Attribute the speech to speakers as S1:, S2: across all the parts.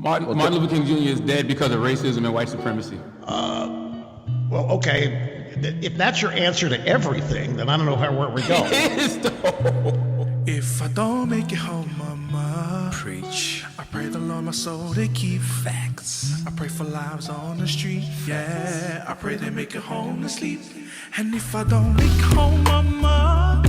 S1: Martin Luther King Jr. is dead because of racism and white supremacy.
S2: Well, okay. If that's your answer to everything, then I don't know where we go.
S3: If I don't make it home, mama, preach. I pray the Lord my soul to keep facts. I pray for lives on the street, yeah. I pray they make it home to sleep. And if I don't make it home, mama,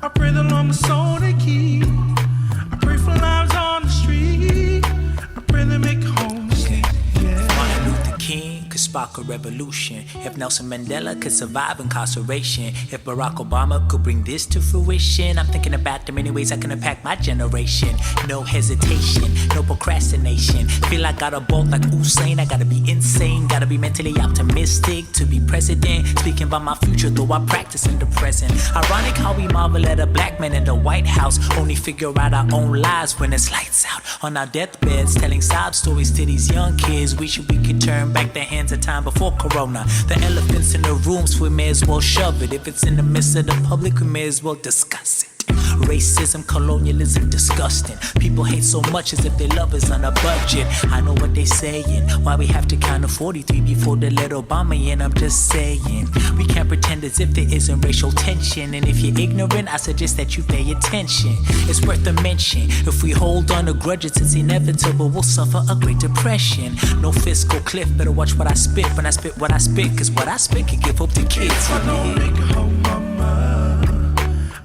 S3: I pray the Lord my soul to keep. I pray for lives on the street. I pray they make it home to sleep, yeah.
S4: Martin Luther King could spark a revolution. If Nelson Mandela could survive incarceration. If Barack Obama could bring this to fruition. I'm thinking about the many ways I can impact my generation. No hesitation, no procrastination. Feel I got a bolt like Usain. I gotta be insane, gotta be mentally optimistic to be president. Speaking about my future, though I practice in the present. Ironic how we marvel at a black man in the White House. Only figure out our own lives when it's lights out. On our deathbeds, telling sob stories to these young kids. Wish we could turn back the hands of time before Corona. The elephants in the rooms, we may as well shove it. If it's in the midst of the public, we may as well discuss it. Racism, colonialism, disgusting. People hate so much as if their love is on a budget. I know what they saying. Why we have to count to 43 before they let Obama in? I'm just saying. We can't pretend as if there isn't racial tension. And if you're ignorant, I suggest that you pay attention. It's worth a mention. If we hold on to grudges, it's inevitable we'll suffer a great depression. No fiscal cliff, better watch what I spit. When I spit what I spit, cause what I spit can give hope to kids.
S3: If I don't make it home, mama,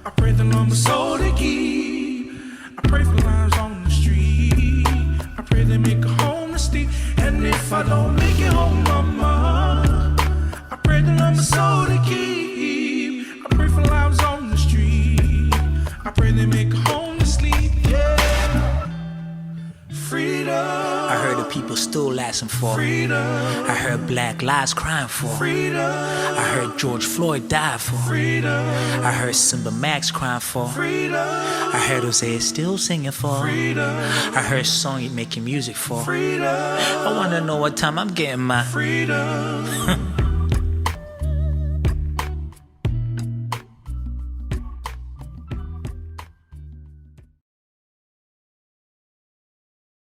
S3: I pray the Lord my soul to keep. I pray for lives on the street. I pray they make a home to sleep. And if I don't make it home, mama, I pray the Lord my soul to keep. I pray for lives on the street. I pray they make a home to sleep, yeah. Freedom.
S4: I heard the people still asking for
S3: freedom.
S4: I heard black lives crying for
S3: Freedom.
S4: I heard George Floyd died for
S3: Freedom.
S4: I heard Simba Mak crying for
S3: Freedom.
S4: I heard Hoseah still singing for
S3: Freedom.
S4: I heard Sayin making music for
S3: Freedom.
S4: I wanna know what time I'm getting my
S3: Freedom.